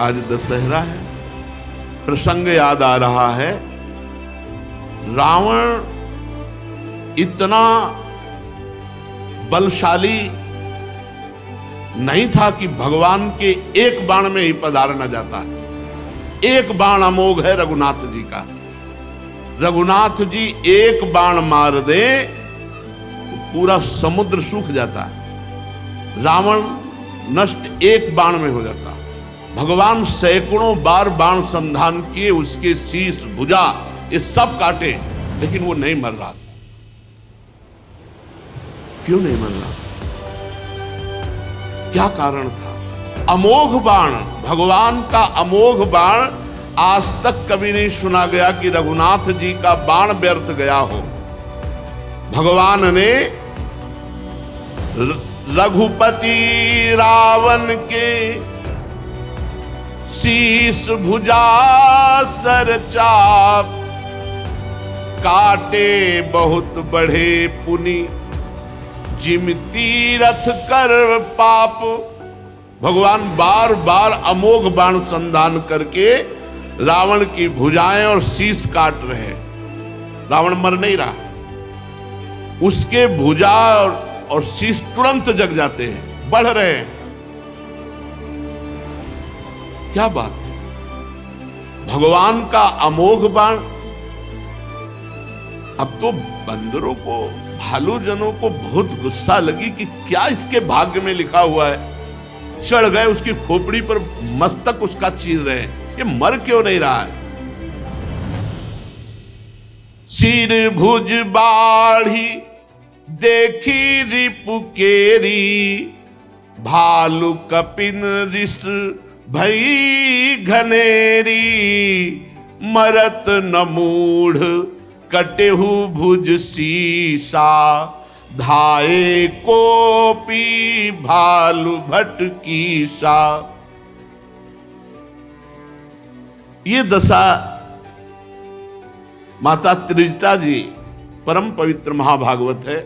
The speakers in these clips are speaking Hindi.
आज दशहरा है, प्रसंग याद आ रहा है। रावण इतना बलशाली नहीं था कि भगवान के एक बाण में ही पधार न जाता। एक बाण अमोघ है रघुनाथ जी का। रघुनाथ जी एक बाण मार दे पूरा समुद्र सूख जाता है, रावण नष्ट एक बाण में हो जाता। भगवान सैकड़ों बार बाण संधान किए, उसके शीश भुजा ये सब काटे, लेकिन वो नहीं मर रहा था। क्यों नहीं मर रहा था? क्या कारण था? अमोघ बाण, भगवान का अमोघ बाण। आज तक कभी नहीं सुना गया कि रघुनाथ जी का बाण व्यर्थ गया हो। भगवान ने रघुपति रावण के शीश भुजा सर चाप, काटे बहुत बढ़े पुनि जिम तीरथ कर पाप। भगवान बार बार अमोघ बाण संधान करके रावण की भुजाएं और शीश काट रहे। रावण मर नहीं रहा, उसके भुजा और शीश तुरंत जग जाते हैं, बढ़ रहे हैं। क्या बात है? भगवान का अमोघ बाण। अब तो बंदरों को, भालूजनों को बहुत गुस्सा लगी कि क्या इसके भाग्य में लिखा हुआ है। चढ़ गए उसकी खोपड़ी पर, मस्तक उसका चीर रहे हैं। ये मर क्यों नहीं रहा है? सिर भुज बाढ़ी देखी रिपु केरी, भालू कपिन ऋष भई घनेरी, मरत न मूढ़ कटेहु भुज शीशा, धाये कोपी भालू भटकीसा। ये दशा माता त्रिजटा जी, परम पवित्र महाभागवत है।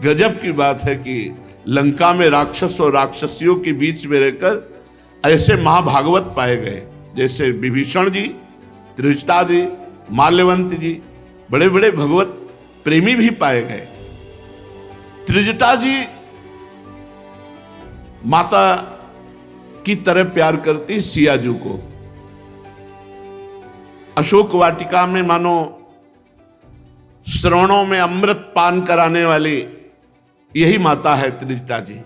गजब की बात है कि लंका में राक्षस और राक्षसियों के बीच में रहकर ऐसे महाभागवत पाए गए, जैसे विभीषण जी, त्रिजटा जी, माल्यवंत जी, बड़े बड़े भगवत प्रेमी भी पाए गए। त्रिजटा जी माता की तरह प्यार करती सियाजू को। अशोक वाटिका में मानो श्रवणों में अमृत पान कराने वाली यही माता है त्रिजटा जी,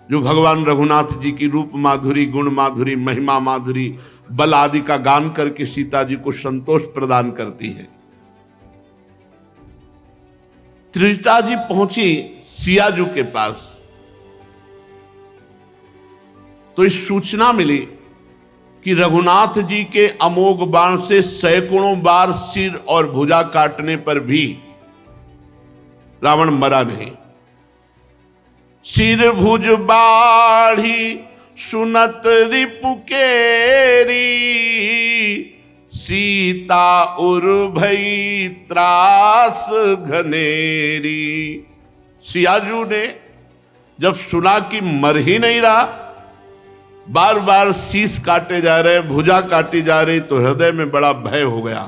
जो भगवान रघुनाथ जी की रूप माधुरी, गुण माधुरी, महिमा माधुरी, बल आदि का गान करके सीता जी को संतोष प्रदान करती है। त्रिजटा जी पहुंची सियाजू के पास तो इस सूचना मिली कि रघुनाथ जी के अमोघ बाण से सैकड़ों बार सिर और भुजा काटने पर भी रावण मरा नहीं। सिर भुज बाढ़ी सुनत रिपु केरी, सीता उर भई त्रास घनेरी। सियाजू ने जब सुना कि मर ही नहीं रहा, बार बार शीश काटे जा रहे, भुजा काटी जा रही, तो हृदय में बड़ा भय हो गया।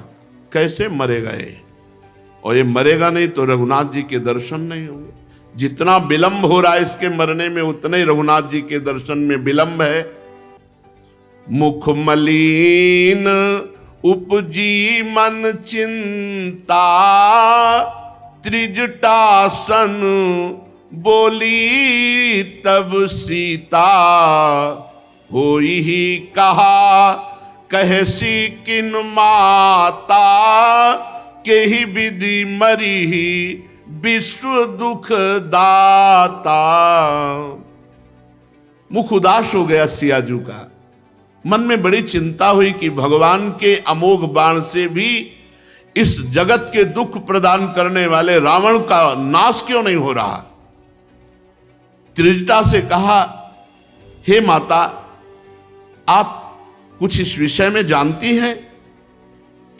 कैसे मरेगा ये? और ये मरेगा नहीं तो रघुनाथ जी के दर्शन नहीं होंगे। जितना विलंब हो रहा है इसके मरने में, उतने ही रघुनाथ जी के दर्शन में विलंब है। मुख मलिन उपजी मन चिंता, त्रिजटासन बोली तब सीता, होई ही कहा कहसी किन माता, के ही विधि मरी ही विश्व दुख दाता। मुख उदास हो गया सियाजू का। मन में बड़ी चिंता हुई कि भगवान के अमोघ बाण से भी इस जगत के दुख प्रदान करने वाले रावण का नाश क्यों नहीं हो रहा। त्रिजटा से कहा, हे माता, आप कुछ इस विषय में जानती हैं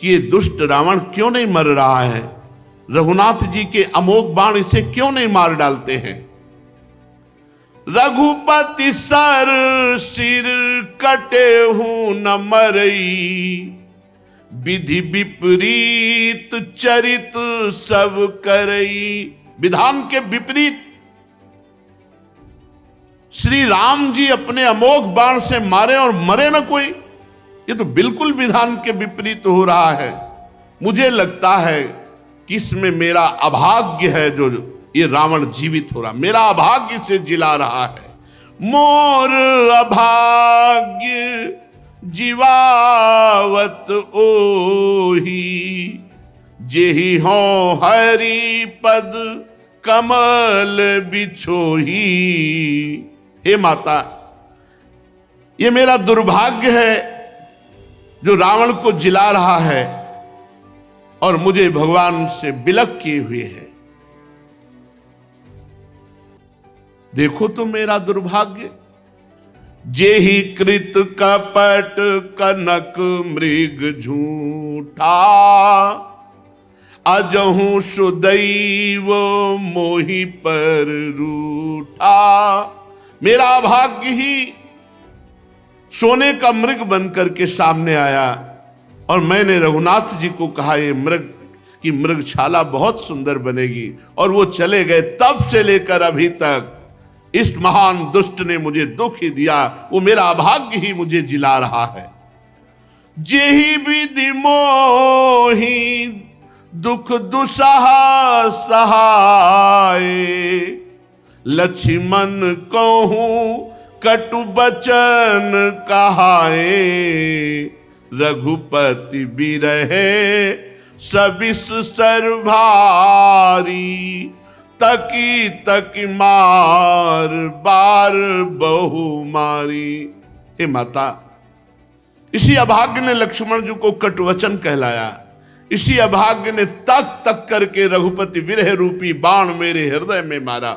कि ये दुष्ट रावण क्यों नहीं मर रहा है? रघुनाथ जी के अमोघ बाण इसे क्यों नहीं मार डालते हैं? रघुपति सर सिर कटे हूं न मरई, विधि विपरीत चरित सब करई। विधान के विपरीत श्री राम जी अपने अमोघ बाण से मारे और मरे न कोई, ये तो बिल्कुल विधान के विपरीत हो रहा है। मुझे लगता है कि इसमें मेरा अभाग्य है जो ये रावण जीवित हो रहा, मेरा अभाग्य से जिला रहा है। मोर अभाग्य जीवावत ओही, जेहि हो हरि पद कमल बिछोही। हे माता, ये मेरा दुर्भाग्य है जो रावण को जिला रहा है और मुझे भगवान से बिलक किए हुए है। देखो तो मेरा दुर्भाग्य। जेहि कृत कपट कनक मृग झूठा, अजहू सुदैव मोहि पर रूठा। मेरा भाग्य ही सोने का मृग बनकर के सामने आया और मैंने रघुनाथ जी को कहा ये मृग की मृगशाला बहुत सुंदर बनेगी, और वो चले गए। तब से लेकर अभी तक इस महान दुष्ट ने मुझे दुख ही दिया, वो मेरा अभाग्य ही मुझे जिला रहा है। जेहि विधि मोहि दुख दुसहा सहाय, लक्ष्मण कहूं कटु बचन कहाए। रघुपति बिरहे सबिस सर्भारी, तकी तकी मार बार बहु मारी। हे माता, इसी अभाग्य ने लक्ष्मण जी को कटुवचन कहलाया। इसी अभाग्य ने तक तक करके रघुपति विरह रूपी बाण मेरे हृदय में मारा।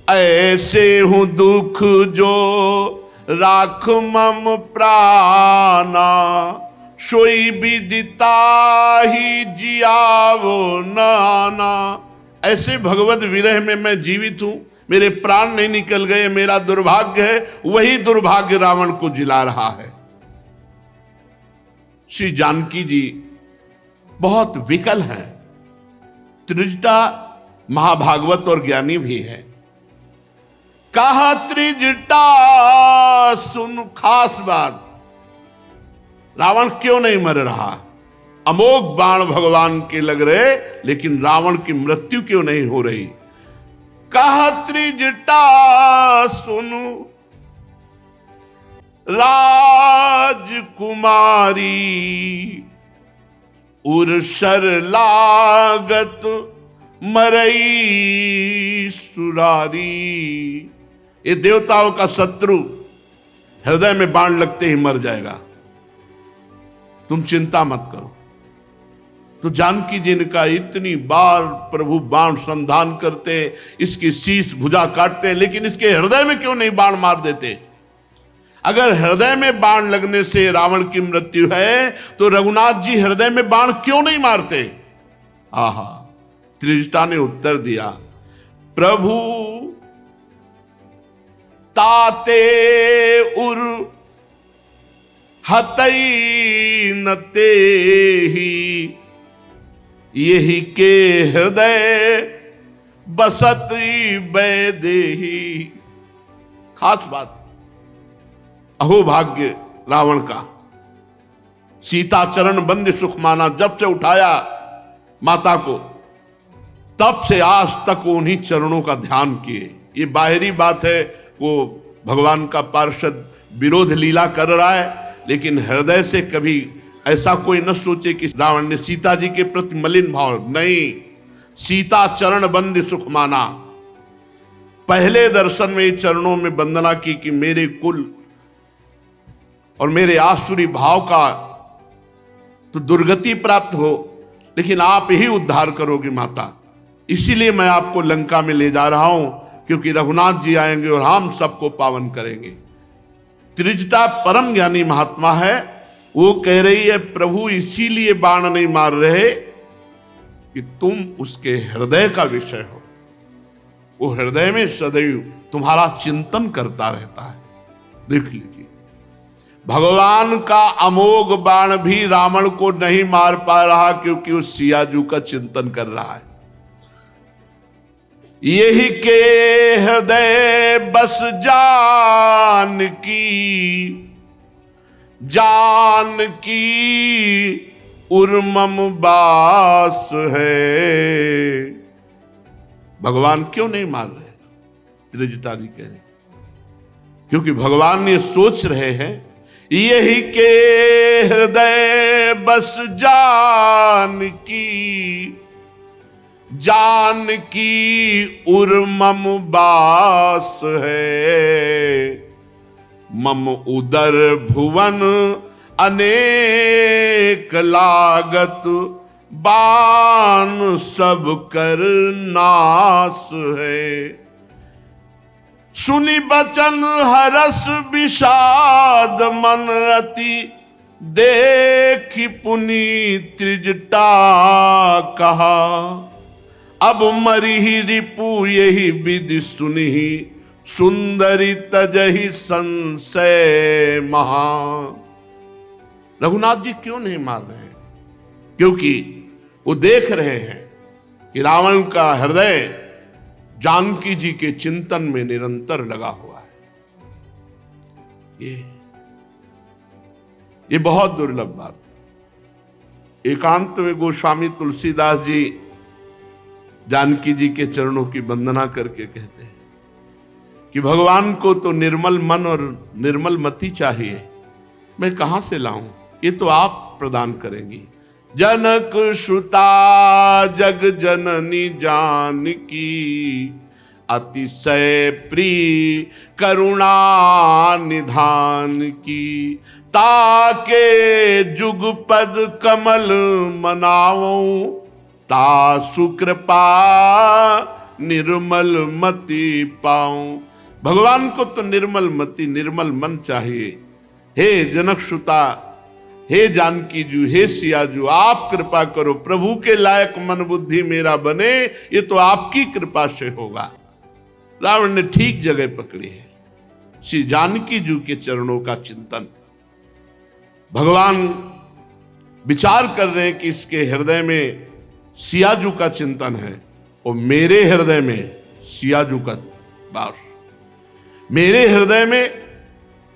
ऐसे हूं दुख जो राख मम प्राणा, सोई विदिता ही जियावो नाना। ऐसे भगवत विरह में मैं जीवित हूं, मेरे प्राण नहीं निकल गए, मेरा दुर्भाग्य है। वही दुर्भाग्य रावण को जिला रहा है। श्री जानकी जी बहुत विकल हैं, त्रिजटा महाभागवत और ज्ञानी भी है। कहा त्रिजटा सुन खास बात, रावण क्यों नहीं मर रहा? अमोघ बाण भगवान के लग रहे, लेकिन रावण की मृत्यु क्यों नहीं हो रही? कहा त्रिजटा सुनु राजकुमारी, उर्सर लागत मरई सुरारी। ये देवताओं का शत्रु हृदय में बाण लगते ही मर जाएगा, तुम चिंता मत करो। तो जानकी जी ने कहा, इतनी बार प्रभु बाण संधान करते, इसकी शीश भुजा काटते हैं, लेकिन इसके हृदय में क्यों नहीं बाण मार देते? अगर हृदय में बाण लगने से रावण की मृत्यु है, तो रघुनाथ जी हृदय में बाण क्यों नहीं मारते? आहा, त्रिजटा ने उत्तर दिया, प्रभु ताते उर हतई न तेहि, यही के हृदय बसत बैदेही। खास बात, अहो भाग्य रावण का। सीता चरण बंद सुख माना, जब से उठाया माता को, तब से आज तक उन्हीं चरणों का ध्यान किए। ये बाहरी बात है, वो भगवान का पार्षद विरोध लीला कर रहा है, लेकिन हृदय से कभी ऐसा कोई न सोचे कि रावण ने सीता जी के प्रति मलिन भाव नहीं। सीता चरण बंद सुख माना, पहले दर्शन में चरणों में वंदना की कि मेरे कुल और मेरे आसुरी भाव का तो दुर्गति प्राप्त हो, लेकिन आप ही उद्धार करोगे माता। इसीलिए मैं आपको लंका में ले जा रहा हूं, क्योंकि रघुनाथ जी आएंगे और हम सबको पावन करेंगे। त्रिजटा परम ज्ञानी महात्मा है, वो कह रही है, प्रभु इसीलिए बाण नहीं मार रहे कि तुम उसके हृदय का विषय हो, वो हृदय में सदैव तुम्हारा चिंतन करता रहता है। देख लीजिए, भगवान का अमोघ बाण भी रावण को नहीं मार पा रहा क्योंकि वो सियाजू का चिंतन कर रहा है। यही के हृदय बस जानकी उर्मम बास है। भगवान क्यों नहीं मार रहे? त्रिजटा जी कह रहे क्योंकि भगवान ये सोच रहे हैं, यही के हृदय बस जानकी उर्मम बास है। मम उदर भुवन अनेक लागत, बाण सब कर नाश है। सुनी बचन हरस विषाद मन अति, देखि पुनि त्रिजटा कहा। अब मरिहि रिपु यही विधि सुनिहि, सुंदरी तजहि संशय महा। रघुनाथ जी क्यों नहीं मार रहे हैं? क्योंकि वो देख रहे हैं कि रावण का हृदय जानकी जी के चिंतन में निरंतर लगा हुआ है। ये बहुत दुर्लभ बात। एकांत में गोस्वामी तुलसीदास जी जानकी जी के चरणों की वंदना करके कहते हैं कि भगवान को तो निर्मल मन और निर्मल मति चाहिए, मैं कहां से लाऊं? ये तो आप प्रदान करेंगी। जनक सुता जग जननी जानकी, अतिशय प्रिय करुणा निधान की। ताके जुगपद कमल मनाऊं, ता सुकृपा निर्मल मति पाऊं। भगवान को तो निर्मल मति निर्मल मन चाहिए। हे जनक सुता, हे जानकी जू, हे सियाजू, आप कृपा करो, प्रभु के लायक मन बुद्धि मेरा बने, ये तो आपकी कृपा से होगा। रावण ने ठीक जगह पकड़ी है। श्री जानकी जू के चरणों का चिंतन। भगवान विचार कर रहे हैं कि इसके हृदय में सियाजू का चिंतन है और मेरे हृदय में सियाजू का वास। मेरे हृदय में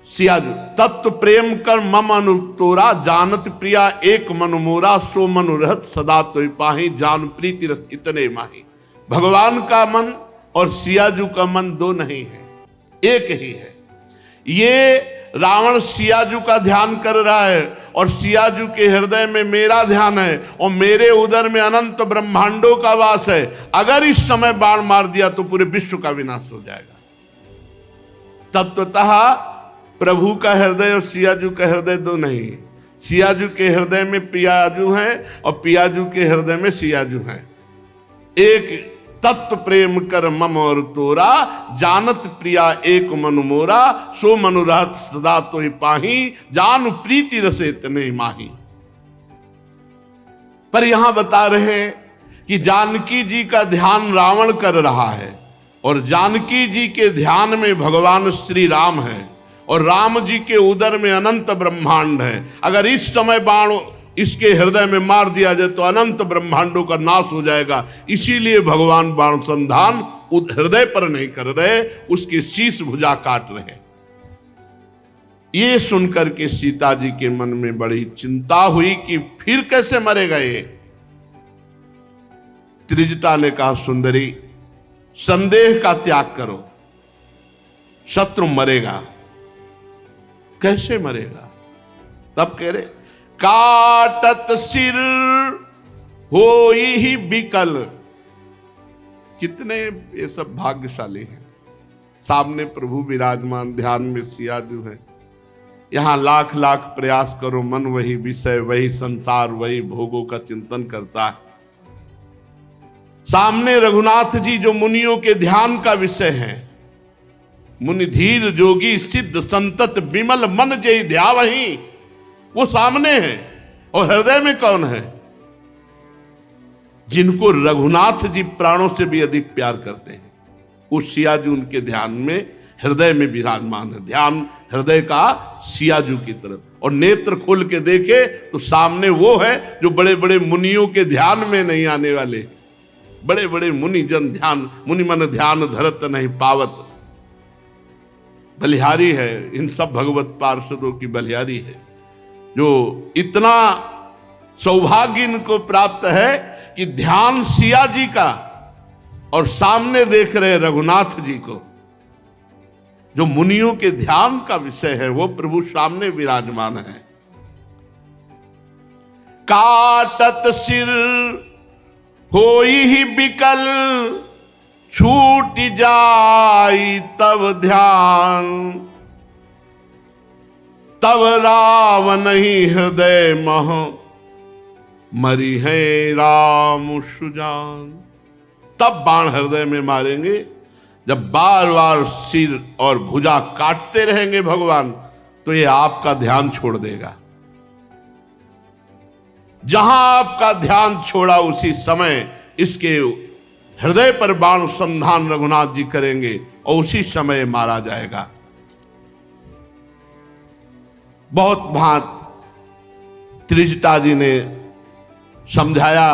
सियाजू तत्व प्रेम कर मम अनुतोरा, जानत प्रिया एक मनु मोरा, सो मनु रहत सदा तोय पाहि, जान प्रीति रस इतने माही। भगवान का मन और सियाजू का मन दो नहीं है, एक ही है। ये रावण सियाजू का ध्यान कर रहा है और सियाजू के हृदय में मेरा ध्यान है और मेरे उदर में अनंत ब्रह्मांडों का वास है। अगर इस समय बाण मार दिया तो पूरे विश्व का विनाश हो जाएगा। तत्वतः प्रभु का हृदय और सियाजू का हृदय दो नहीं। सियाजू के हृदय में पियाजू है और पियाजू के हृदय में सियाजू है। एक तत्व प्रेम कर मम और तोरा, जानत प्रिया एक मनु मोरा, सो मनु रहत सदा तोय पाही, जान प्रीति रसे तने माही। पर यहां बता रहे हैं कि जानकी जी का ध्यान रावण कर रहा है और जानकी जी के ध्यान में भगवान श्री राम है और राम जी के उदर में अनंत ब्रह्मांड है। अगर इस समय बाण इसके हृदय में मार दिया जाए तो अनंत ब्रह्मांडों का नाश हो जाएगा। इसीलिए भगवान बाण संधान हृदय पर नहीं कर रहे, उसके शीश भुजा काट रहे। ये सुनकर के सीता जी के मन में बड़ी चिंता हुई कि फिर कैसे मरेगा ये। त्रिजटा ने कहा, सुंदरी संदेह का त्याग करो, शत्रु मरेगा। कैसे मरेगा? तब कह रहे, काटत सिर होई ही बिकल। कितने ये सब भाग्यशाली हैं। सामने प्रभु विराजमान, ध्यान में सियाजू है। यहां लाख लाख प्रयास करो, मन वही विषय, वही संसार, वही भोगों का चिंतन करता है। सामने रघुनाथ जी जो मुनियों के ध्यान का विषय है। मुनि धीर जोगी सिद्ध संतत विमल मन जय ध्यावहीं, वो सामने है। और हृदय में कौन है? जिनको रघुनाथ जी प्राणों से भी अधिक प्यार करते हैं। वो सियाजू उनके ध्यान में हृदय में विराजमान है। ध्यान हृदय का सियाजू की तरफ, और नेत्र खोल के देखे तो सामने वो है जो बड़े बड़े मुनियों के ध्यान में नहीं आने वाले। बड़े बड़े मुनि जन ध्यान, मुनि मन ध्यान धरत नहीं पावत, बलिहारी है। इन सब भगवत पार्षदों की बलिहारी है, जो इतना सौभाग्य इनको प्राप्त है कि ध्यान सिया जी का और सामने देख रहे रघुनाथ जी को। जो मुनियों के ध्यान का विषय है वो प्रभु सामने विराजमान है। काटत सिर होई ही बिकल, छूट जाई तब ध्यान, तब रावण ही हृदय मह, मरी है राम सुजान। तब बाण हृदय में मारेंगे जब बार बार सिर और भुजा काटते रहेंगे भगवान, तो ये आपका ध्यान छोड़ देगा। जहां आपका ध्यान छोड़ा उसी समय इसके हृदय पर बाण संधान रघुनाथ जी करेंगे और उसी समय मारा जाएगा। बहुत भांत त्रिजटा जी ने समझाया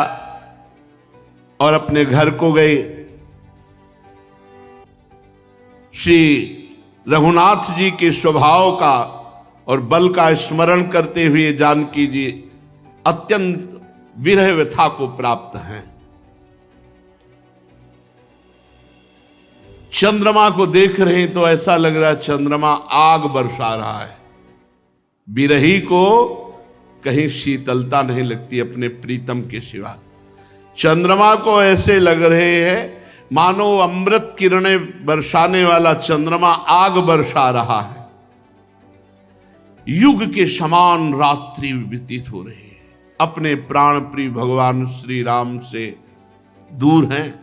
और अपने घर को गए। श्री रघुनाथ जी के स्वभाव का और बल का स्मरण करते हुए जानकी जी अत्यंत विरह व्यथा को प्राप्त हैं। चंद्रमा को देख रहे हैं तो ऐसा लग रहा है चंद्रमा आग बरसा रहा है। विरही को कहीं शीतलता नहीं लगती अपने प्रीतम के सिवा। चंद्रमा को ऐसे लग रहे हैं मानो अमृत किरणें बरसाने वाला चंद्रमा आग बरसा रहा है। युग के समान रात्रि व्यतीत हो रही है। अपने प्राण प्रिय भगवान श्री राम से दूर हैं।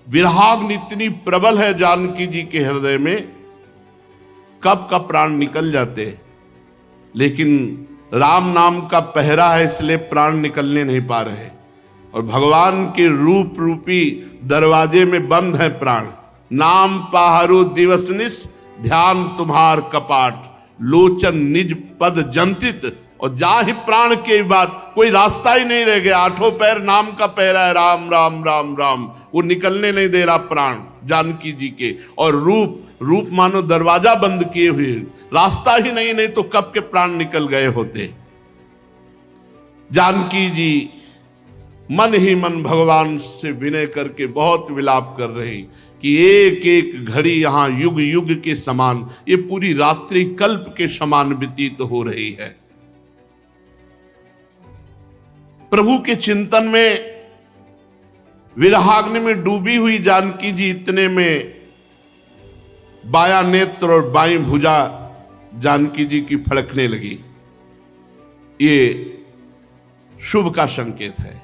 विरहाग्नि इतनी प्रबल है जानकी जी के हृदय में, कब का प्राण निकल जाते, लेकिन राम नाम का पहरा है इसलिए प्राण निकलने नहीं पा रहे। और भगवान के रूप रूपी दरवाजे में बंद है प्राण। नाम पाहरु दिवस निस, ध्यान तुम्हार कपाट, लोचन निज पद जंतित। और जा ही प्राण के बाद कोई रास्ता ही नहीं रह गया। आठों पैर नाम का पहरा है, राम राम राम राम। वो निकलने नहीं दे रहा प्राण जानकी जी के। और रूप मानो दरवाजा बंद किए हुए, रास्ता ही नहीं तो कब के प्राण निकल गए होते। जानकी जी मन ही मन भगवान से विनय करके बहुत विलाप कर रही कि एक एक घड़ी यहां युग युग के समान, ये पूरी रात्रि कल्प के समान व्यतीत हो रही है। प्रभु के चिंतन में विरहाग्नि में डूबी हुई जानकी जी इतने में बाया नेत्र और बाई भुजा जानकी जी की फड़कने लगी। ये शुभ का संकेत है।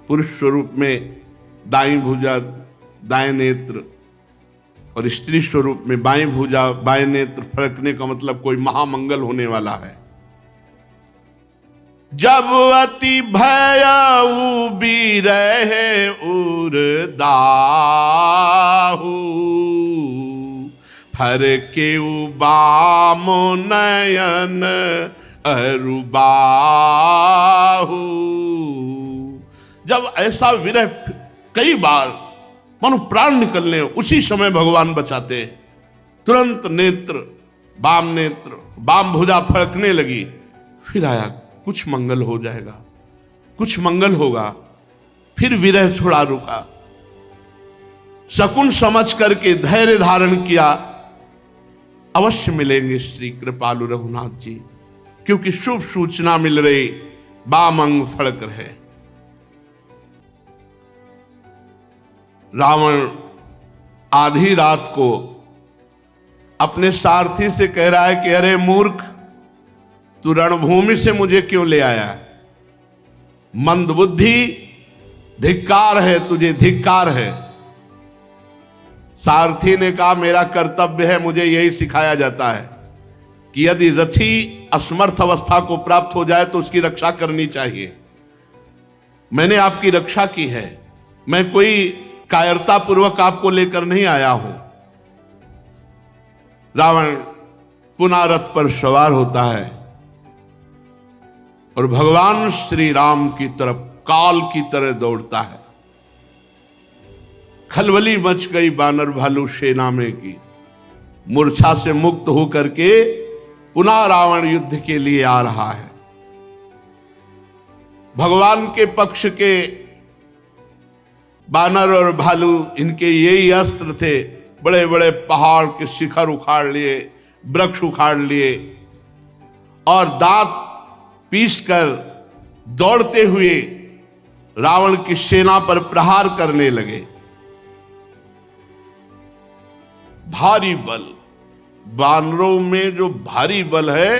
पुरुष स्वरूप में दाई भुजा दाएं नेत्र और स्त्री स्वरूप में बाई भुजा बाएं नेत्र फड़कने का मतलब कोई महामंगल होने वाला है। जब अति भय रहे उरदाहु, फरके बाम नयन अरुबाहु। जब ऐसा विरह कई बार मानो प्राण निकलने, उसी समय भगवान बचाते। तुरंत नेत्र बाम भुजा फड़कने लगी। फिर आया कुछ मंगल हो जाएगा, कुछ मंगल होगा। फिर विरह थोड़ा रुका, शकुन समझ करके धैर्य धारण किया। अवश्य मिलेंगे श्री कृपालु रघुनाथ जी, क्योंकि शुभ सूचना मिल रही, बाम अंग फड़क रहे। रावण आधी रात को अपने सारथी से कह रहा है कि अरे मूर्ख, तू रणभूमि से मुझे क्यों ले आया? मंदबुद्धि, धिक्कार है तुझे, धिक्कार है। सारथी ने कहा मेरा कर्तव्य है, मुझे यही सिखाया जाता है कि यदि रथी असमर्थ अवस्था को प्राप्त हो जाए तो उसकी रक्षा करनी चाहिए। मैंने आपकी रक्षा की है, मैं कोई कायरता पूर्वक आपको लेकर नहीं आया हूं। रावण पुनः रथ पर सवार होता है और भगवान श्री राम की तरफ काल की तरह दौड़ता है। खलबली मच गई बानर भालू सेना में की। मूर्छा से मुक्त होकर के पुनः रावण युद्ध के लिए आ रहा है। भगवान के पक्ष के बानर और भालू, इनके यही अस्त्र थे। बड़े बड़े पहाड़ के शिखर उखाड़ लिए, वृक्ष उखाड़ लिए और दांत पीसकर दौड़ते हुए रावण की सेना पर प्रहार करने लगे। भारी बल, बानरों में जो भारी बल है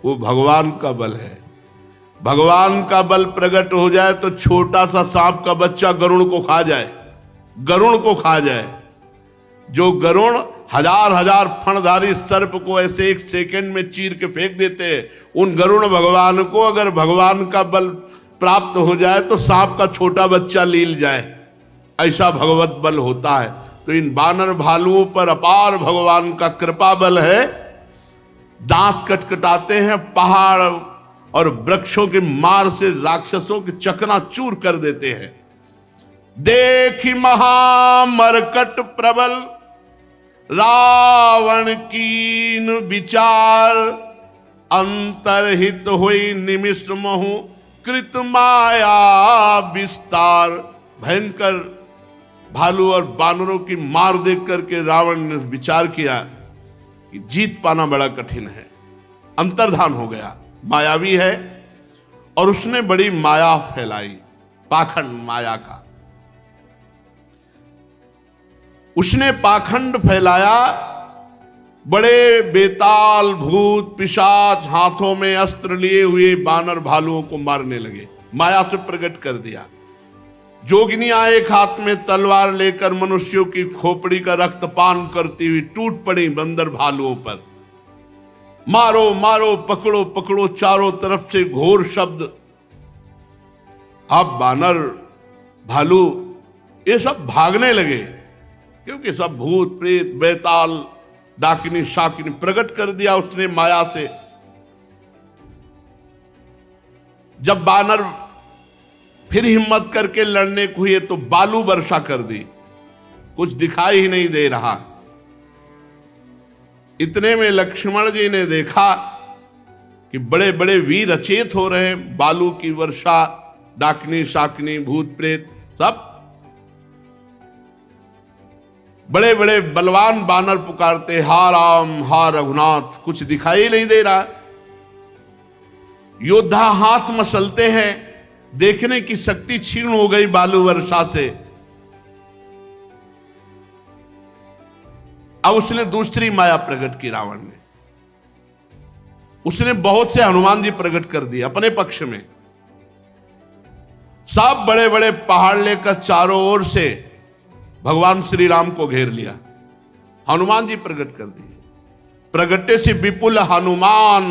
वो भगवान का बल है। भगवान का बल प्रकट हो जाए तो छोटा सा सांप का बच्चा गरुड़ को खा जाए, गरुड़ को खा जाए। जो गरुड़ हजार हजार फणधारी सर्प को ऐसे एक सेकंड में चीर के फेंक देते हैं, उन गरुड़ भगवान को अगर भगवान का बल प्राप्त हो जाए तो सांप का छोटा बच्चा लील जाए। ऐसा भगवत बल होता है। तो इन बानर भालुओं पर अपार भगवान का कृपा बल है। दांत कटकटाते हैं, पहाड़ और वृक्षों के मार से राक्षसों के चकनाचूर कर देते हैं। देखी महामरकट प्रबल रावण कीन विचार, अंतरहित हुई निमिष महु कृत माया विस्तार। भयंकर भालू और बानरों की मार देख करके रावण ने विचार किया कि जीत पाना बड़ा कठिन है। अंतर्धान हो गया, मायावी है और उसने बड़ी माया फैलाई, पाखंड माया का उसने पाखंड फैलाया। बड़े बेताल भूत पिशाच हाथों में अस्त्र लिए हुए बानर भालुओं को मारने लगे। माया से प्रकट कर दिया। जोगिनियां एक हाथ में तलवार लेकर मनुष्यों की खोपड़ी का रक्तपान करती हुई टूट पड़ी बंदर भालुओं पर। मारो मारो, पकड़ो पकड़ो, चारों तरफ से घोर शब्द। अब बानर भालू ये सब भागने लगे, क्योंकि सब भूत प्रेत बेताल डाकिनी शाकिनी प्रकट कर दिया उसने माया से। जब बानर फिर हिम्मत करके लड़ने को हुए तो बालू वर्षा कर दी, कुछ दिखाई ही नहीं दे रहा। इतने में लक्ष्मण जी ने देखा कि बड़े बड़े वीर अचेत हो रहे हैं। बालू की वर्षा, डाकनी शाकनी भूत प्रेत सब बड़े बड़े बलवान बानर पुकारते, हा राम हा रघुनाथ। कुछ दिखाई नहीं दे रहा। योद्धा हाथ मसलते हैं, देखने की शक्ति छीन हो गई बालू वर्षा से। अब उसने दूसरी माया प्रकट की रावण ने। उसने बहुत से हनुमान जी प्रकट कर दिए अपने पक्ष में। सब बड़े बड़े पहाड़ लेकर चारों ओर से भगवान श्री राम को घेर लिया। हनुमान जी प्रकट कर दिए। प्रगटे से विपुल हनुमान,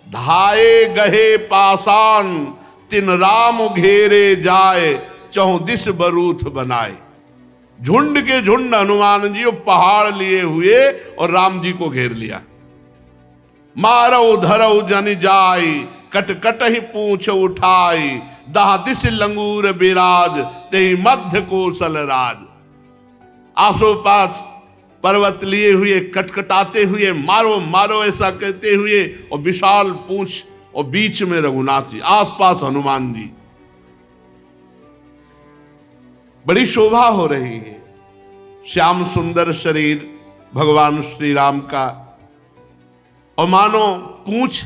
धाये गहे पासान, तिन राम घेरे जाए, चौदिस बरूथ बनाए। झुंड के झुंड हनुमान जी पहाड़ लिए हुए और राम जी को घेर लिया। मारो धरो जन जाई, कट कट ही पूछ उठाई, दह दिस लंगूर बिराज, ते मध्य कौशल राज। आसोपास पर्वत लिए हुए कटकटाते हुए मारो मारो ऐसा कहते हुए और विशाल पूंछ और बीच में रघुनाथ जी, आसपास हनुमान जी। बड़ी शोभा हो रही है। श्याम सुंदर शरीर भगवान श्री राम का और मानो पूंछ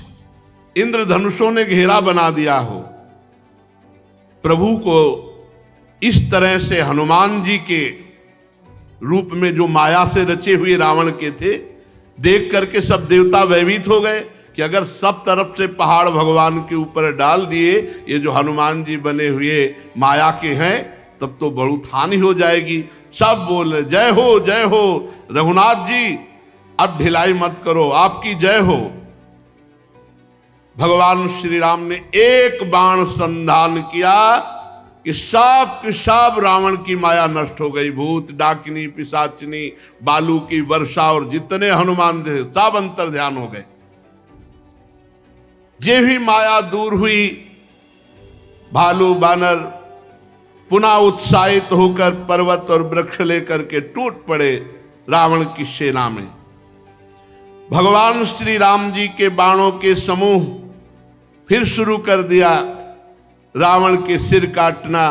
इंद्रधनुषों ने घेरा बना दिया हो। प्रभु को इस तरह से हनुमान जी के रूप में जो माया से रचे हुए रावण के थे, देख करके सब देवता भयभीत हो गए कि अगर सब तरफ से पहाड़ भगवान के ऊपर डाल दिए, ये जो हनुमान जी बने हुए माया के हैं, तब तो बहुत हानि हो जाएगी। सब बोले जय हो रघुनाथ जी, अब ढिलाई मत करो, आपकी जय हो। भगवान श्री राम ने एक बाण संधान किया कि सब के सब रावण की माया नष्ट हो गई। भूत, डाकिनी, पिशाचिनी, बालू की वर्षा और जितने हनुमान थे सब अंतर ध्यान हो गए। जे भी माया दूर हुई, भालू बानर पुनः उत्साहित होकर पर्वत और वृक्ष लेकर के टूट पड़े रावण की सेना में। भगवान श्री राम जी के बाणों के समूह फिर शुरू कर दिया रावण के सिर काटना,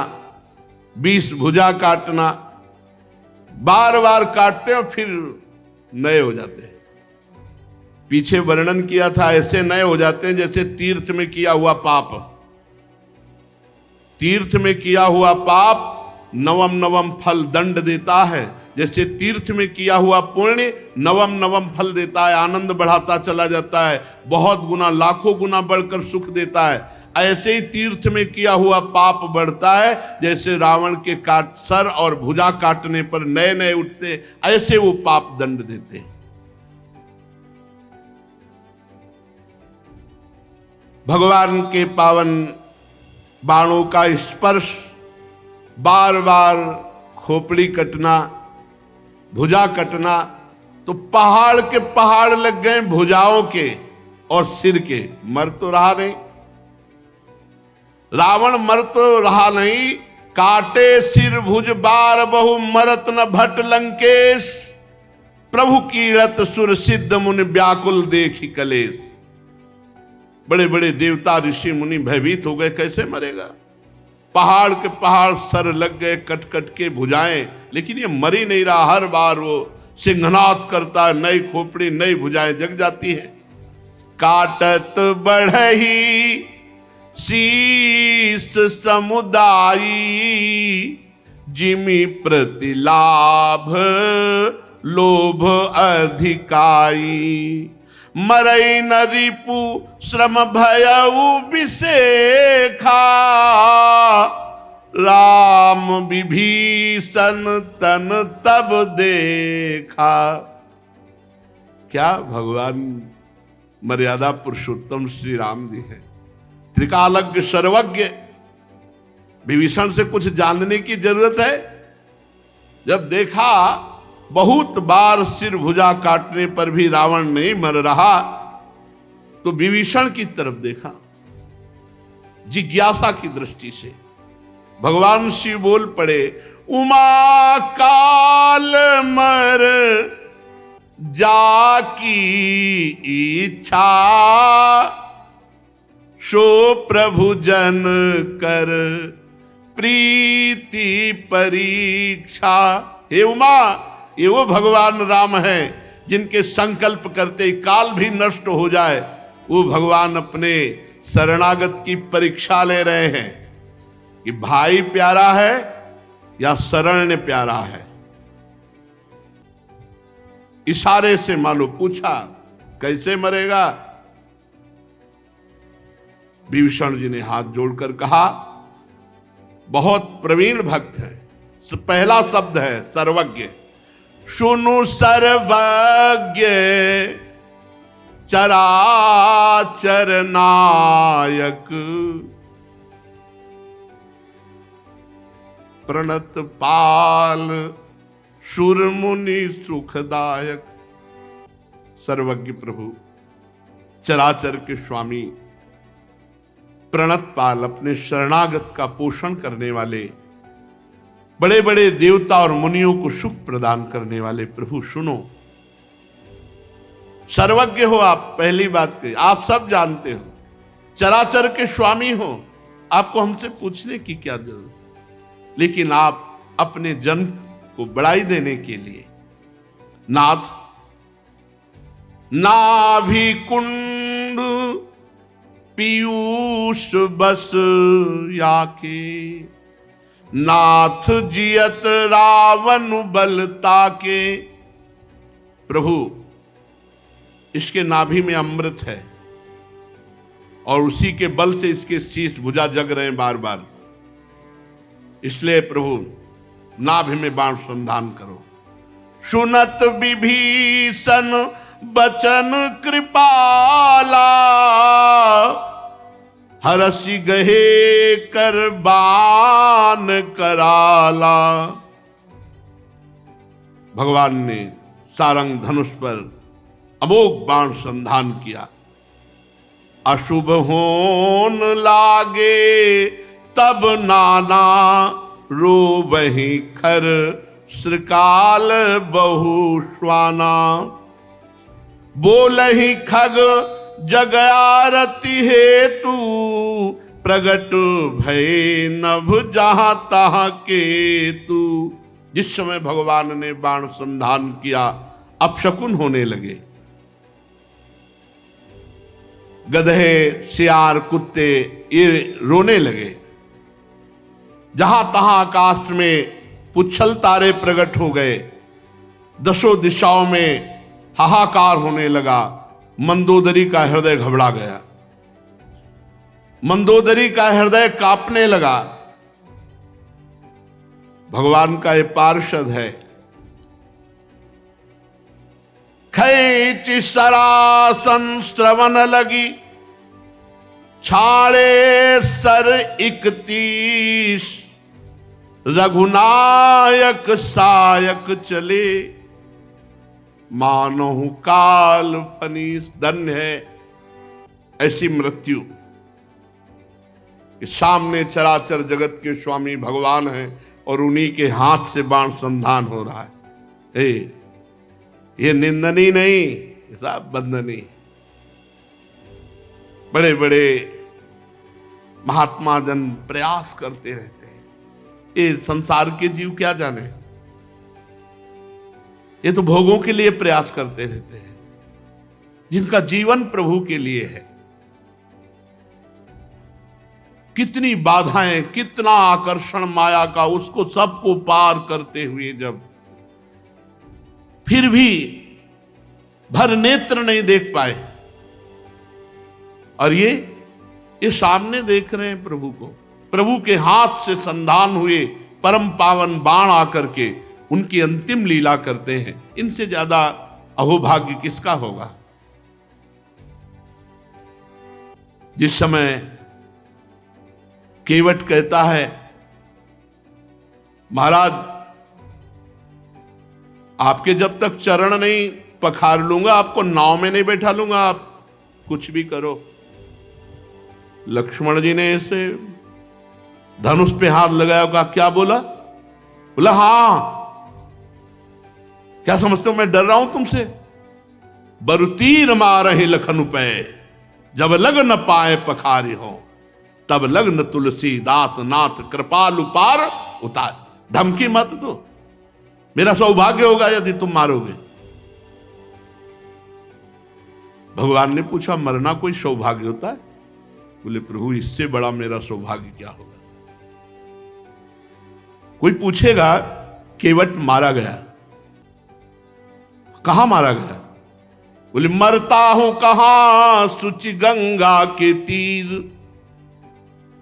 20 भुजा काटना, बार बार काटते और फिर नए हो जाते हैं। पीछे वर्णन किया था, ऐसे नए हो जाते हैं जैसे तीर्थ में किया हुआ पाप। तीर्थ में किया हुआ पाप नवम नवम फल दंड देता है, जैसे तीर्थ में किया हुआ पुण्य नवम नवम फल देता है, आनंद बढ़ाता चला जाता है, बहुत गुना लाखों गुना बढ़कर सुख देता है। ऐसे ही तीर्थ में किया हुआ पाप बढ़ता है, जैसे रावण के सर और भुजा काटने पर नए नए उठते, ऐसे वो पाप दंड देते हैं। भगवान के पावन बाणों का स्पर्श, बार बार खोपड़ी कटना, भुजा कटना, तो पहाड़ के पहाड़ लग गए भुजाओं के और सिर के। मर तो रहा नहीं रावण, मर तो रहा नहीं। काटे सिर भुज बार बहु मरत न भट लंकेश, प्रभु कीरत सुर सिद्ध मुनि व्याकुल देखी कलेश। बड़े बड़े देवता ऋषि मुनि भयभीत हो गए, कैसे मरेगा। पहाड़ के पहाड़ सर लग गए, कट कट के भुजाएं, लेकिन ये मर ही नहीं रहा। हर बार वो सिंहनाद करता है, नई खोपड़ी नई भुजाएं जग जाती है। काटत बढ़ही शीस समुदायी, जिमि प्रतिलाभ लोभ अधिकाई। मरई न रिपु श्रम भयउ विषेखा, राम विभीषण तन तब देखा। क्या भगवान मर्यादा पुरुषोत्तम श्री राम जी है, त्रिकालज्ञ सर्वज्ञ। विभीषण से कुछ जानने की जरूरत है। जब देखा बहुत बार सिर भुजा काटने पर भी रावण नहीं मर रहा, तो विभीषण की तरफ देखा जिज्ञासा की दृष्टि से। भगवान शिव बोल पड़े, उमा काल मर जाकी इच्छा, सो प्रभु जन कर प्रीति परीक्षा। हे उमा, ये वो भगवान राम है जिनके संकल्प करते ही काल भी नष्ट हो जाए। वो भगवान अपने शरणागत की परीक्षा ले रहे हैं कि भाई प्यारा है या शरण्य प्यारा है। इशारे से मानो पूछा, कैसे मरेगा। विभीषण जी ने हाथ जोड़कर कहा, बहुत प्रवीण भक्त है। पहला शब्द है सर्वज्ञ। सुनु सर्वज्ञ चराचर नायक, प्रणत पाल सुर मुनि सुखदायक। सर्वज्ञ प्रभु, चराचर के स्वामी, प्रणत पाल, अपने शरणागत का पोषण करने वाले, बड़े बड़े देवता और मुनियों को सुख प्रदान करने वाले प्रभु सुनो। सर्वज्ञ हो आप, पहली बात कही, आप सब जानते हो, चराचर के स्वामी हो, आपको हमसे पूछने की क्या जरूरत है। लेकिन आप अपने जन को बढ़ाई देने के लिए नाथ नाभि कुंड पीयूष बस याके, नाथ जियत रावण बल ताके। प्रभु, इसके नाभि में अमृत है और उसी के बल से इसके शीश भुजा जग रहे हैं बार बार। इसलिए प्रभु नाभि में बाण संधान करो। सुनत विभीषण बचन कृपाला, हरसि गहे कर बान कराला। भगवान ने सारंग धनुष पर अमोघ बाण संधान किया। अशुभ होन लागे तब नाना, रोबहि खर श्रृकाल बहुश्वाना। बोलहि खग जग आरती हेतु, प्रगट भय नभ जहां तहां केतु। जिस समय भगवान ने बाण संधान किया, अपशकुन होने लगे। गधे, सियार, कुत्ते ये रोने लगे। जहां तहां आकाश में पुच्छल तारे प्रकट हो गए। दसों दिशाओं में हाहाकार होने लगा। मंदोदरी का हृदय घबरा गया। मंदोदरी का हृदय कांपने लगा। भगवान का ये पार्षद है। खैच सरासन श्रवण लगी, छाड़े सर 31। रघुनायक सायक चले, मानहु काल फनीस। धन्य है ऐसी मृत्यु कि सामने चराचर जगत के स्वामी भगवान हैं और उन्हीं के हाथ से बाण संधान हो रहा है। ये निंदनीय नहीं, साहब बंदनीय। बड़े बड़े महात्मा जन प्रयास करते रहते हैं। ये संसार के जीव क्या जाने, ये तो भोगों के लिए प्रयास करते रहते हैं। जिनका जीवन प्रभु के लिए है, कितनी बाधाएं, कितना आकर्षण माया का, उसको सबको पार करते हुए जब फिर भी भर नेत्र नहीं देख पाए, और ये सामने देख रहे हैं प्रभु को। प्रभु के हाथ से संधान हुए परम पावन बाण आकर के उनकी अंतिम लीला करते हैं। इनसे ज्यादा अहोभाग्य किसका होगा। जिस समय केवट कहता है, महाराज आपके जब तक चरण नहीं पखार लूंगा, आपको नाव में नहीं बैठा लूंगा, आप कुछ भी करो। लक्ष्मण जी ने ऐसे धनुष पे हाथ लगाया, कहा क्या बोला? बोला हाँ, क्या समझते हो मैं डर रहा हूं तुमसे? बरुतीर मारहि लखन पे, जब लग न पाए पखारी हो, तब लग्न तुलसीदास नाथ कृपालु पार उतार। धमकी मत दो, मेरा सौभाग्य होगा यदि तुम मारोगे। भगवान ने पूछा, मरना कोई सौभाग्य होता है? बोले प्रभु इससे बड़ा मेरा सौभाग्य क्या होगा। कोई पूछेगा केवट मारा गया, कहां मारा गया? बोले मरता हूं कहां, सुचि गंगा के तीर।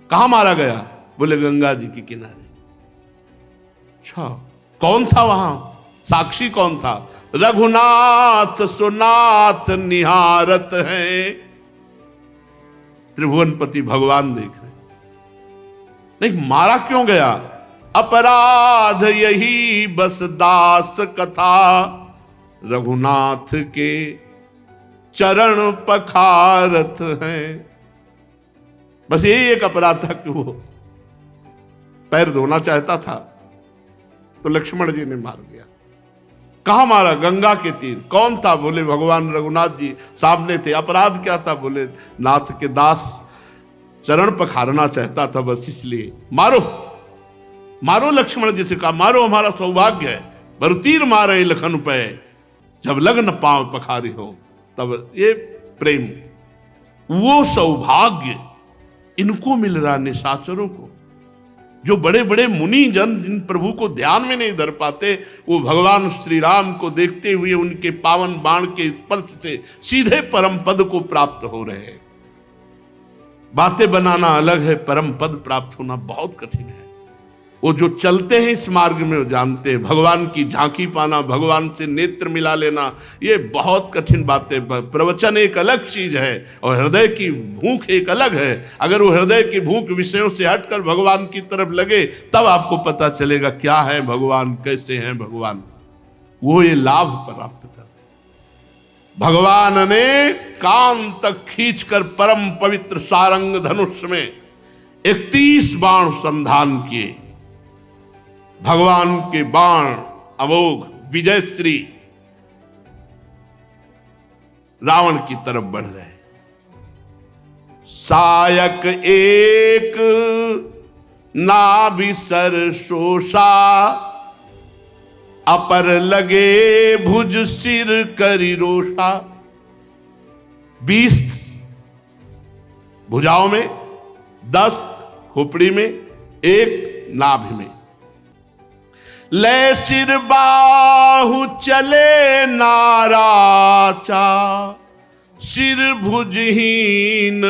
कहां मारा गया? बोले गंगा जी के किनारे। अच्छा, कौन था वहां? साक्षी कौन था? रघुनाथ सुनाथ निहारत है। त्रिभुवनपति भगवान देख रहे। नहीं, मारा क्यों गया? अपराध यही बस दास कथा, रघुनाथ के चरण पखारत हैं। बस यही एक अपराध था कि वो पैर धोना चाहता था, तो लक्ष्मण जी ने मार दिया। कहां मारा? गंगा के तीर। कौन था? बोले भगवान रघुनाथ जी सामने थे। अपराध क्या था? बोले नाथ के दास चरण पखारना चाहता था, बस इसलिए मारो। मारो, लक्ष्मण जी से कहा मारो, हमारा सौभाग्य है। बरुतीर मारे लखन पे, जब लग्न पांव पखारी हो। तब ये प्रेम, वो सौभाग्य इनको मिल रहा, निशाचरों को। जो बड़े बड़े मुनि जन जिन प्रभु को ध्यान में नहीं धर पाते, वो भगवान श्री राम को देखते हुए उनके पावन बाण के स्पर्श से सीधे परम पद को प्राप्त हो रहे हैं। बातें बनाना अलग है, परम पद प्राप्त होना बहुत कठिन है। वो जो चलते हैं इस मार्ग में वो जानते हैं भगवान की झांकी पाना, भगवान से नेत्र मिला लेना, ये बहुत कठिन बातें। प्रवचन एक अलग चीज है और हृदय की भूख एक अलग है। अगर वो हृदय की भूख विषयों से हटकर भगवान की तरफ लगे तब आपको पता चलेगा क्या है भगवान, कैसे हैं भगवान। वो ये लाभ प्राप्त कर रहे। भगवान ने कान तक खींचकर परम पवित्र सारंग धनुष में 31 बाण संधान किए। भगवान के बाण अमोघ विजयश्री रावण की तरफ बढ़ रहे। सायक एक नाभिसर शोषा, अपर लगे भुज सिर करी रोषा। 20 भुजाओं में, 10 खोपड़ी में, 1 नाभि में। ले सिर बाहु चले नाराचा, सिर भुजहीन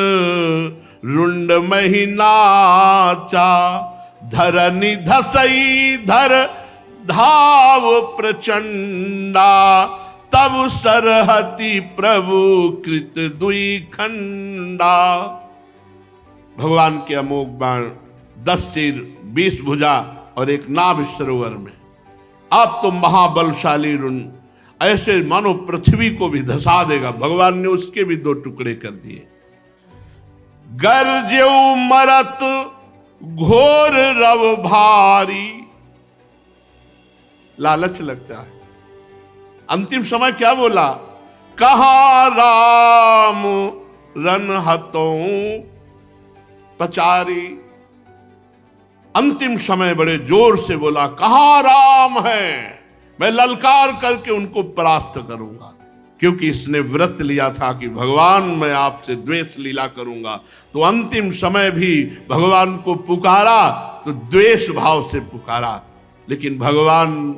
रुंड महिनाचा। धरनि धसई धर धाव प्रचंडा, तब सरहति प्रभु कृत दुई खंडा। भगवान के अमोघ बाण 10 सिर, 20 भुजा और 1 नाभि सरोवर में। अब तो महाबलशाली रुण ऐसे मानो पृथ्वी को भी धसा देगा। भगवान ने उसके भी 2 टुकड़े कर दिए। गर्जेऊ मरत घोर रव भारी, लालच लगता है। अंतिम समय क्या बोला? कहा राम रन हतों पचारी। अंतिम समय बड़े जोर से बोला, कहां राम है, मैं ललकार करके उनको परास्त करूंगा। क्योंकि इसने व्रत लिया था कि भगवान मैं आपसे द्वेष लीला करूंगा। तो अंतिम समय भी भगवान को पुकारा तो द्वेष भाव से पुकारा। लेकिन भगवान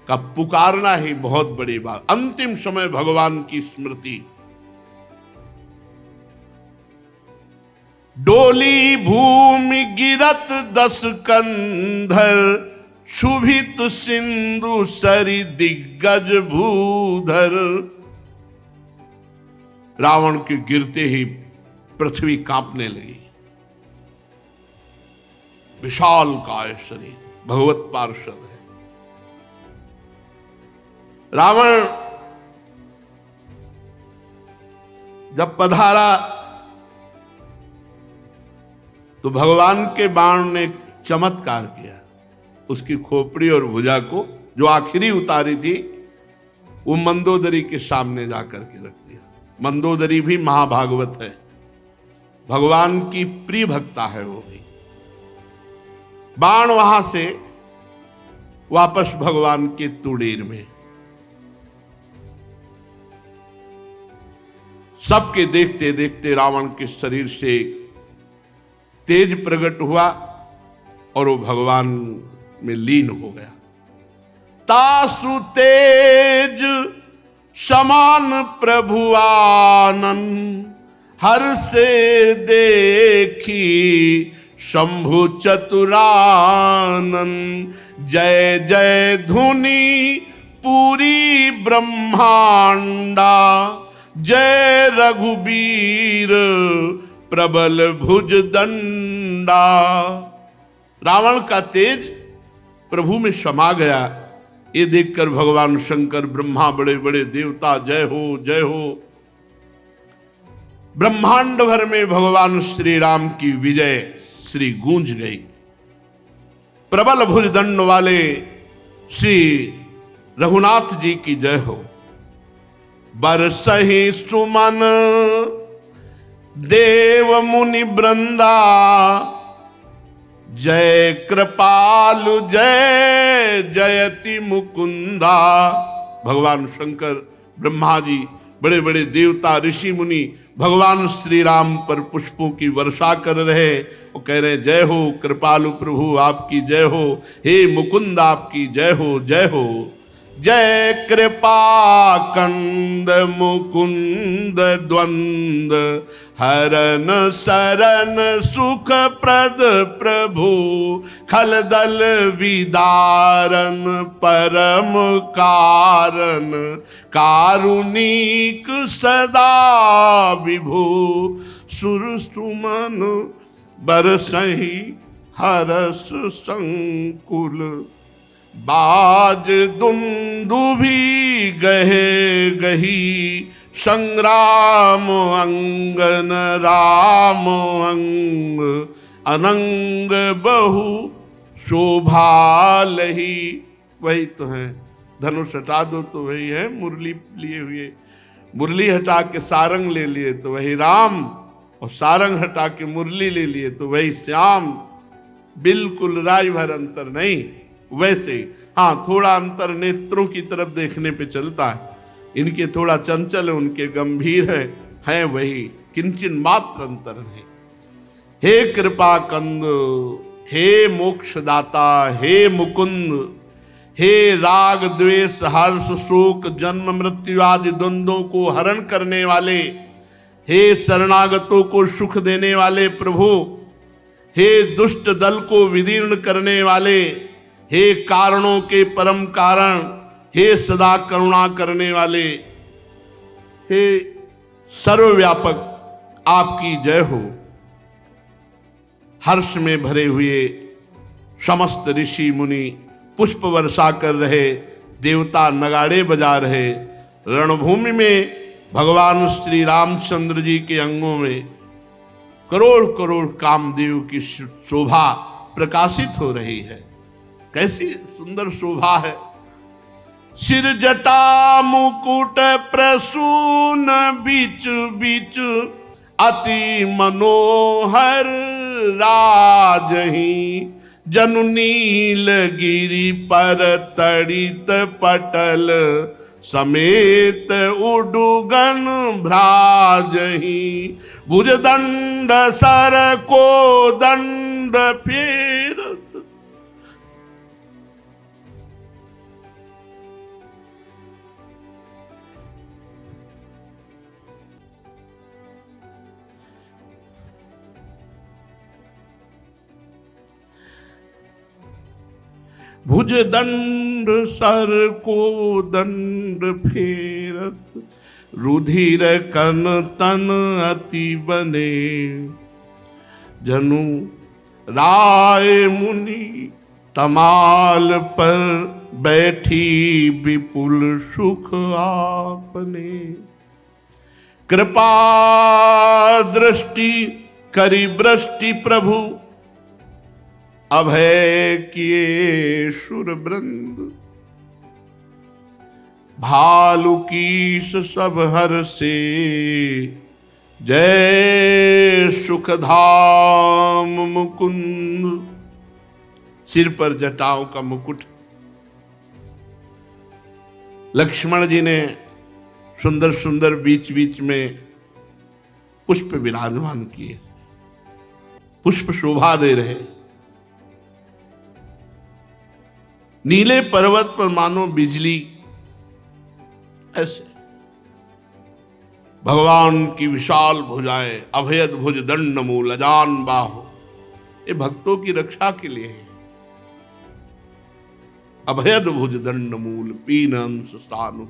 का पुकारना ही बहुत बड़ी बात। अंतिम समय भगवान की स्मृति। डोली भूमि गिरत 10 कंधर, क्षुभित सिंधु सरि दिग्गज भूधर। रावण के गिरते ही पृथ्वी कांपने लगी। विशाल काय शरीर, भगवत पार्षद है। रावण जब पधारा तो भगवान के बाण ने एक चमत्कार किया। उसकी खोपड़ी और भुजा को जो आखिरी उतारी थी वो मंदोदरी के सामने जाकर के रख दिया। मंदोदरी भी महाभागवत है, भगवान की प्रिय भक्ता है वो भी। बाण वहां से वापस भगवान के तुड़ीर में। सबके देखते देखते रावण के शरीर से तेज प्रकट हुआ और वो भगवान में लीन हो गया। तासु तेज समान प्रभु आनंद, हर से देखी शंभु चतुरानंद। जय जय धुनि पूरी ब्रह्मांडा, जय रघुबीर प्रबल भुज दंडा। रावण का तेज प्रभु में समा गया। ये देखकर भगवान शंकर, ब्रह्मा, बड़े बड़े देवता जय हो जय हो। ब्रह्मांड भर में भगवान श्री राम की विजय श्री गूंज गई। प्रबल भुज दंड वाले श्री रघुनाथ जी की जय हो। बरसहि सुमन देव मुनि वृंदा, जय कृपालु जय जयति मुकुंदा। भगवान शंकर, ब्रह्मा जी, बड़े बड़े देवता, ऋषि मुनि भगवान श्री राम पर पुष्पों की वर्षा कर रहे। वो कह रहे जय हो कृपालु प्रभु आपकी जय हो, हे मुकुंद आपकी जय हो जय हो। जय कृपा कंद मुकुंद द्वंद हरन सरन सुख प्रद प्रभु खलदल विदारन परम कारण कारुणिक सदा विभु सुर सुमन बरसहि हरस संकुल बाज दुंदुभी गहे गही संग्राम अंगन राम अंग अनंग बहु शोभा लही। वही तो है, धनुष हटा दो तो वही है, मुरली लिए हुए, मुरली हटा के सारंग ले लिए तो वही राम, और सारंग हटा के मुरली ले लिए तो वही श्याम। बिल्कुल राय भर अंतर नहीं। वैसे हाँ, थोड़ा अंतर नेत्रों की तरफ देखने पे चलता है, इनके थोड़ा चंचल है, उनके गंभीर है वही, किंचन मात्र अंतर है। हे कृपा कंद, हे मोक्षदाता, हे मुकुंद, हे राग द्वेष हर्ष शोक जन्म मृत्यु आदि द्वंद्वों को हरण करने वाले, हे शरणागतों को सुख देने वाले प्रभु, हे दुष्ट दल को विदीर्ण करने वाले, हे कारणों के परम कारण, हे सदा करुणा करने वाले, हे सर्वव्यापक, आपकी जय हो। हर्ष में भरे हुए समस्त ऋषि मुनि पुष्प वर्षा कर रहे, देवता नगाड़े बजा रहे, रणभूमि में भगवान श्री रामचंद्र जी के अंगों में करोड़ करोड़ कामदेव की शोभा प्रकाशित हो रही है। कैसी सुंदर शोभा है। सिर जटा मुकुट प्रसून बीच बीच अति मनोहर राजही जनु नील गिरि पर तड़ित पटल समेत उडुगन भ्राजही भुज दंड सर को दंड फेरत भुज दंड सर को दंड फेरत रुधिर कन तन अति बने जनु राय मुनि तमाल पर बैठी विपुल सुख आपने कृपा दृष्टि करी वृष्टि प्रभु अभय किए सुर वृंद भालु कीस सब हर से जय सुखधाम मुकुंद। सिर पर जटाओं का मुकुट लक्ष्मण जी ने सुंदर सुंदर बीच बीच में पुष्प विराजमान किए, पुष्प शोभा दे रहे। नीले पर्वत पर मानो बिजली, ऐसे भगवान की विशाल भुजाएं, अभयद भुज दंड मूल अजान बाहु, ये भक्तों की रक्षा के लिए है। अभयद भुज दंड मूल पीन अंश स्थानु,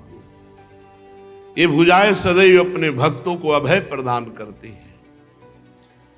ये भुजाएं सदैव अपने भक्तों को अभय प्रदान करती है।